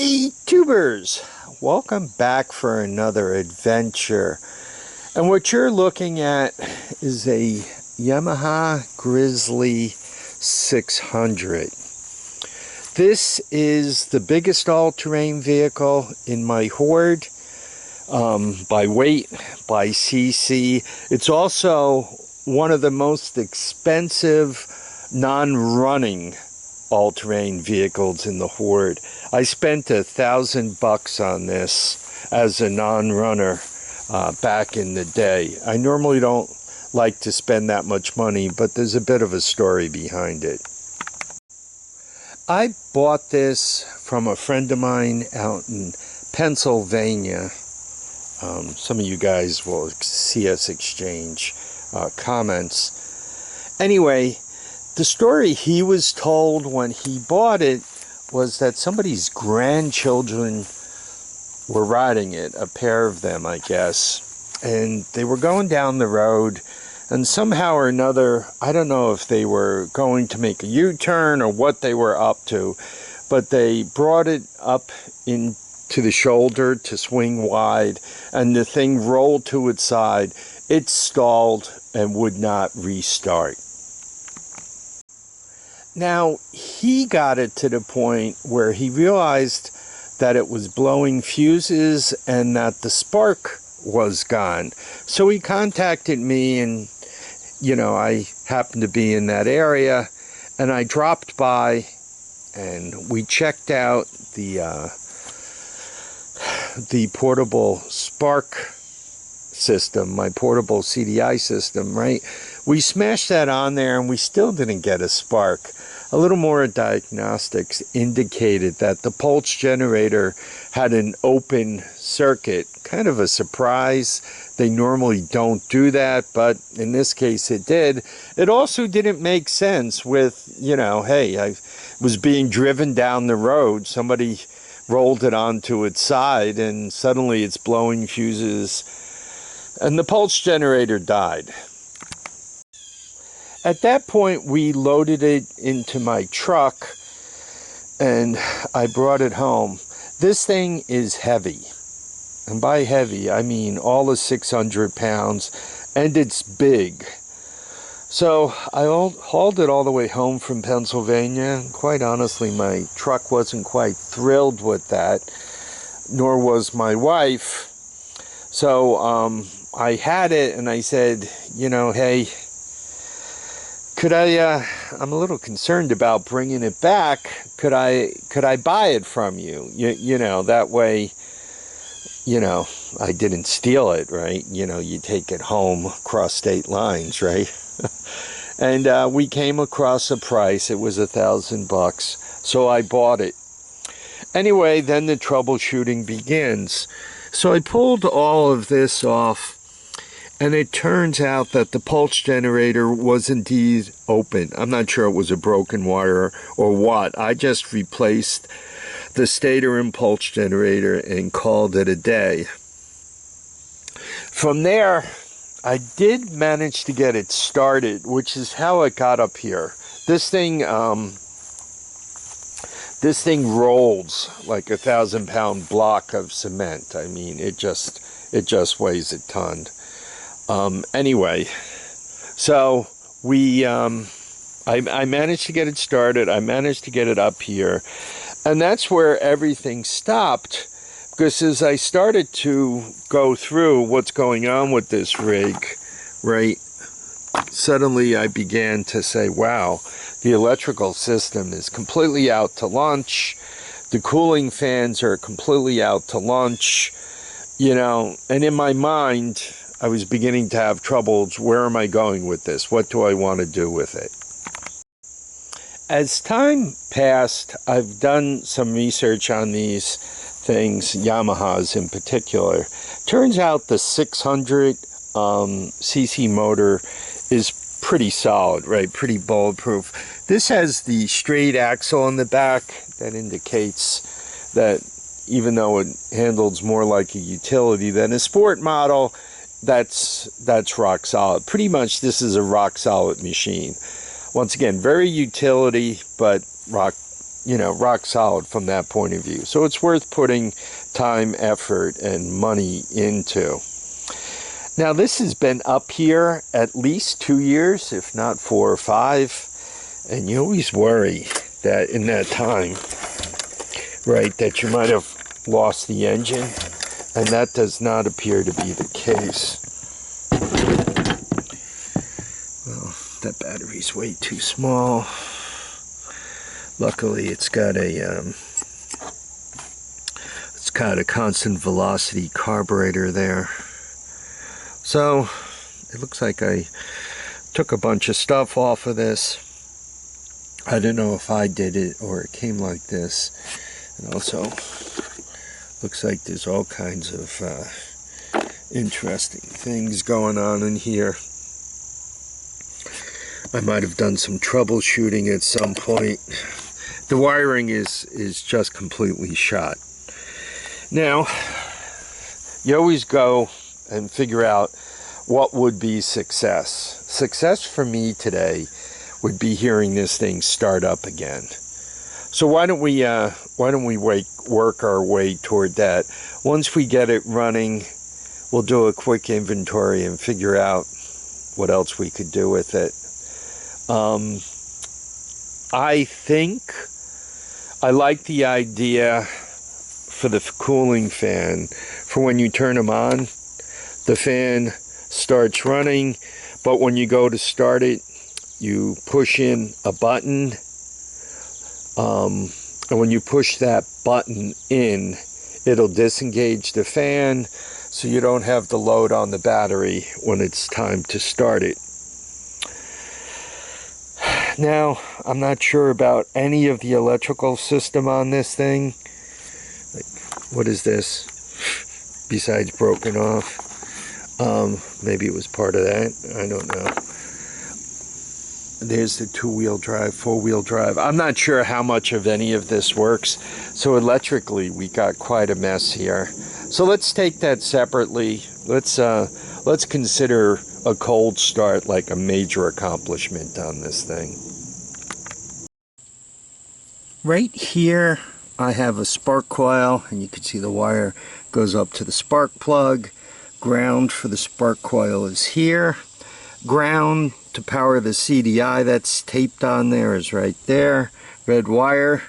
Hey tubers, welcome back for another adventure. And what you're looking at is a Yamaha Grizzly 600. This is the biggest all-terrain vehicle in my horde, by weight, by cc. It's also one of the most expensive non-running all-terrain vehicles in the horde. I spent $1,000 on this as a non-runner back in the day. I normally don't like to spend that much money, but there's a bit of a story behind it. I bought this from a friend of mine out in Pennsylvania. Some of you guys will see us exchange comments. Anyway, the story he was told when he bought it was that somebody's grandchildren were riding it, a pair of them, I guess, and they were going down the road, and somehow or another, I don't know if they were going to make a U-turn or what they were up to, but they brought it up into the shoulder to swing wide, and the thing rolled to its side. It stalled and would not restart. Now, he got it to the point where he realized that it was blowing fuses and that the spark was gone. So he contacted me, and, you know, I happened to be in that area, and I dropped by and we checked out the portable spark system, my portable CDI system, right? We smashed that on there and we still didn't get a spark. A little more diagnostics indicated that the pulse generator had an open circuit. Kind of a surprise. They normally don't do that, but in this case it did. It also didn't make sense with, you know, hey, I was being driven down the road. Somebody rolled it onto its side and suddenly it's blowing fuses and the pulse generator died. At that point, we loaded it into my truck and I brought it home. This thing is heavy. And by heavy, I mean all of 600 pounds, and it's big. So I hauled it all the way home from Pennsylvania. Quite honestly, my truck wasn't quite thrilled with that, nor was my wife. So I had it and I said, you know, hey, could I'm a little concerned about bringing it back. Could I buy it from you? You know, that way, you know, I didn't steal it, right? You know, you take it home across state lines, right? And we came across a price. It was $1,000, so I bought it. Anyway, then the troubleshooting begins. So I pulled all of this off, and it turns out that the pulse generator was indeed open. I'm not sure it was a broken wire or what. I just replaced the stator and pulse generator and called it a day. From there, I did manage to get it started, which is how it got up here. This thing rolls like a 1,000-pound block of cement. I mean, it just weighs a ton. Anyway, so I managed to get it started. I managed to get it up here, and that's where everything stopped, because as I started to go through what's going on with this rig, right, suddenly I began to say, wow, the electrical system is completely out to lunch. The cooling fans are completely out to lunch, you know, and in my mind, I was beginning to have troubles. Where am I going with this? What do I want to do with it? As time passed, I've done some research on these things, Yamahas in particular. Turns out the 600 cc motor is pretty solid, right? Pretty bulletproof. This has the straight axle in the back. That indicates that even though it handles more like a utility than a sport model, that's rock solid. Pretty much this is a rock solid machine. Once again, very utility, but rock you know, rock solid from that point of view. So it's worth putting time, effort, and money into. Now this has been up here at least 2 years, if not 4 or 5. And you always worry that in that time, right, that you might have lost the engine. And that does not appear to be the case. Well, that battery's way too small. Luckily, it's got a constant velocity carburetor there. So it looks like I took a bunch of stuff off of this. I don't know if I did it or it came like this. And also, looks like there's all kinds of interesting things going on in here. I might have done some troubleshooting at some point. The wiring is just completely shot. Now, you always go and figure out what would be success. Success for me today would be hearing this thing start up again. So why don't we work our way toward that? Once we get it running, we'll do a quick inventory and figure out what else we could do with it. I think I like the idea for the cooling fan. For when you turn them on, the fan starts running, but when you go to start it, you push in a button, and when you push that button in, it'll disengage the fan, so you don't have the load on the battery when it's time to start it. Now, I'm not sure about any of the electrical system on this thing. Like, what is this? Besides broken off. Maybe it was part of that. I don't know. There's the 2-wheel drive, 4-wheel drive. I'm not sure how much of any of this works. So electrically, we got quite a mess here. So let's take that separately. Let's consider a cold start like a major accomplishment on this thing. Right here, I have a spark coil, and you can see the wire goes up to the spark plug. Ground for the spark coil is here. Ground to power the CDI that's taped on there is right there. Red wire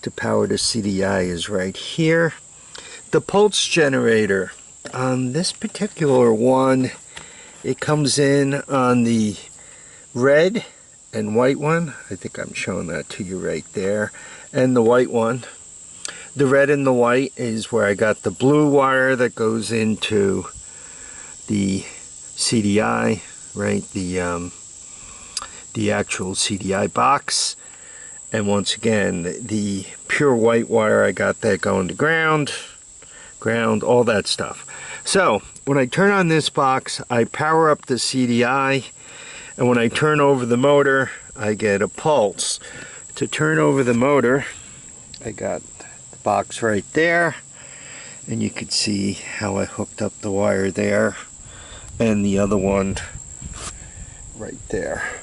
to power the CDI is right here. The pulse generator on this particular one, it comes in on the red and white one. I think I'm showing that to you right there. And the white one. The red and the white is where I got the blue wire that goes into the CDI, right? The actual CDI box. And once again, the pure white wire, I got that going to ground, all that stuff. So when I turn on this box, I power up the CDI, and when I turn over the motor, I get a pulse. To turn over the motor, I got the box right there, and you can see how I hooked up the wire there, and the other one right there.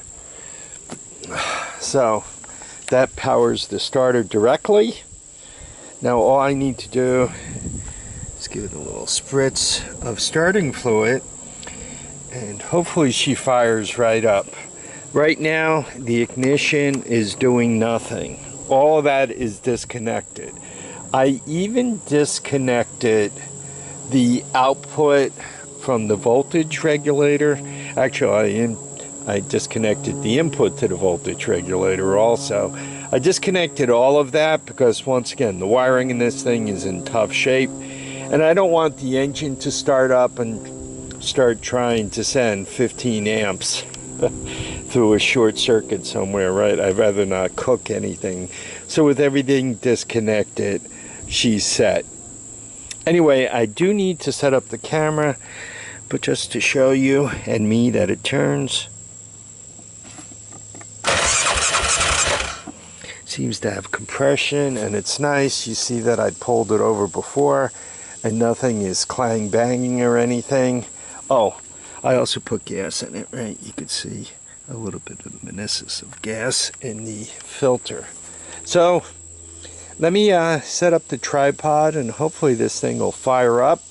So that powers the starter directly. Now all I need to do is give it a little spritz of starting fluid, and hopefully she fires right up. Right now the ignition is doing nothing. All of that is disconnected. I even disconnected the output from the voltage regulator. Actually, I disconnected the input to the voltage regulator also. I disconnected all of that because, once again, the wiring in this thing is in tough shape, and I don't want the engine to start up and start trying to send 15 amps through a short circuit somewhere, right? I'd rather not cook anything. So with everything disconnected, she's set. Anyway, I do need to set up the camera, but just to show you and me that it turns. Seems to have compression, and it's nice. You see that I pulled it over before, and nothing is clang banging or anything. Oh, I also put gas in it, right? You could see a little bit of the meniscus of gas in the filter. So let me set up the tripod, and hopefully this thing will fire up.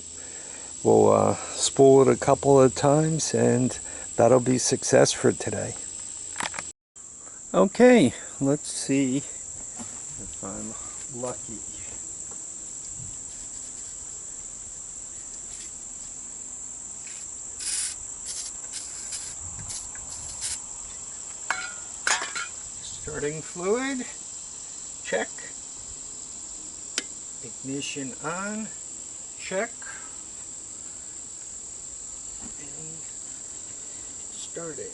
We'll spool it a couple of times, and that'll be success for today. Okay, let's see if I'm lucky. Starting fluid, check. Ignition on, check. And starting.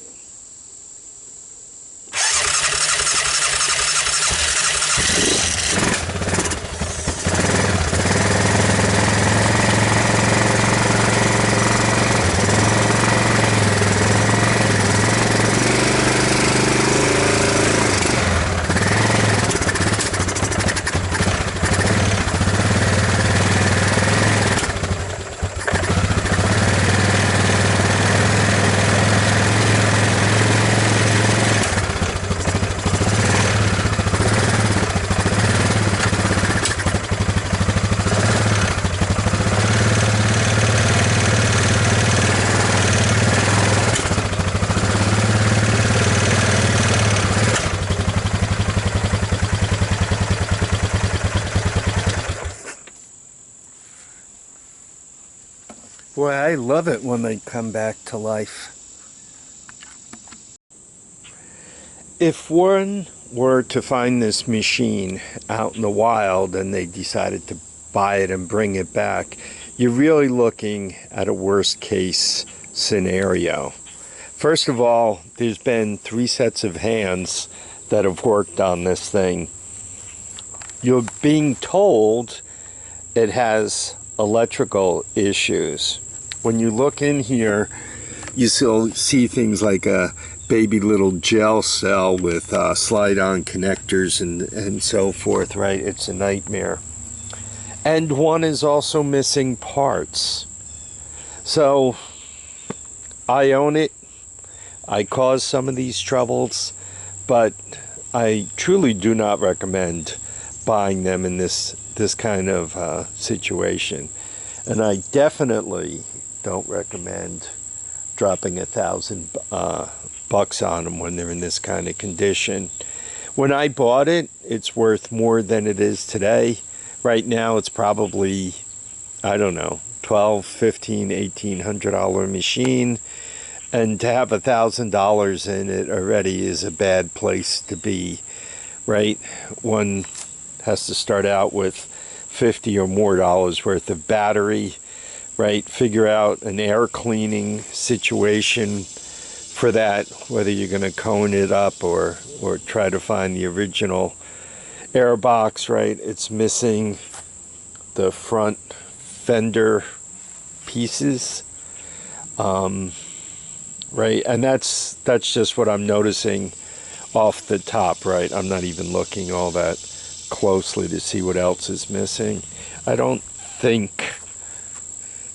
Boy, I love it when they come back to life. If one were to find this machine out in the wild and they decided to buy it and bring it back, you're really looking at a worst case scenario. First of all, there's been 3 sets of hands that have worked on this thing. You're being told it has electrical issues. When you look in here, you still see things like a baby little gel cell with slide-on connectors and so forth, right? It's a nightmare. And one is also missing parts. So I own it. I caused some of these troubles, but I truly do not recommend buying them in this kind of situation. And I definitely don't recommend dropping $1,000 on them when they're in this kind of condition. When I bought it, it's worth more than it is today. Right now, it's probably, I don't know, $1,200, $1,500, $1,800 machine. And to have $1,000 in it already is a bad place to be, right? One has to start out with $50 or more worth of battery, right? Figure out an air cleaning situation for that, whether you're going to cone it up or try to find the original air box, right? It's missing the front fender pieces, right? And that's just what I'm noticing off the top, right? I'm not even looking all that closely to see what else is missing. I don't think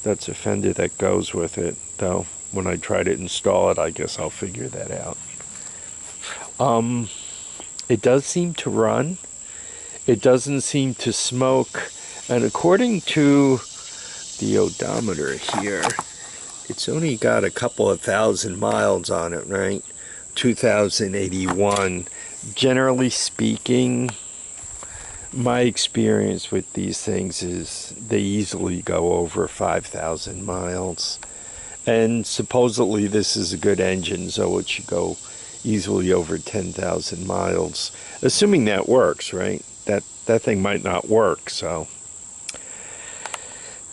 that's a fender that goes with it, though. When I try to install it, I guess I'll figure that out. It does seem to run. It doesn't seem to smoke. And according to the odometer here, it's only got a couple of thousand miles on it, right? 2081. Generally speaking, my experience with these things is they easily go over 5,000 miles. And supposedly this is a good engine, so it should go easily over 10,000 miles. Assuming that works, right? That thing might not work, so.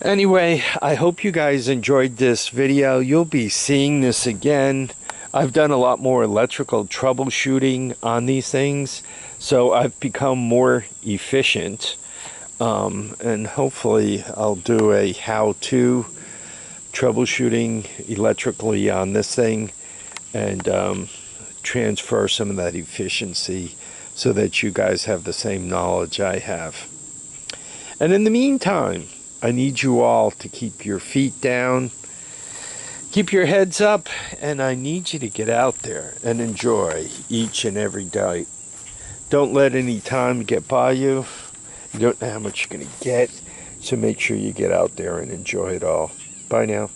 Anyway, I hope you guys enjoyed this video. You'll be seeing this again. I've done a lot more electrical troubleshooting on these things, so I've become more efficient. And hopefully I'll do a how-to troubleshooting electrically on this thing and transfer some of that efficiency so that you guys have the same knowledge I have. And in the meantime, I need you all to keep your feet down, keep your heads up, and I need you to get out there and enjoy each and every day Don't let any time get by you. You don't know how much you're going to get, so make sure you get out there and enjoy it all. Bye now.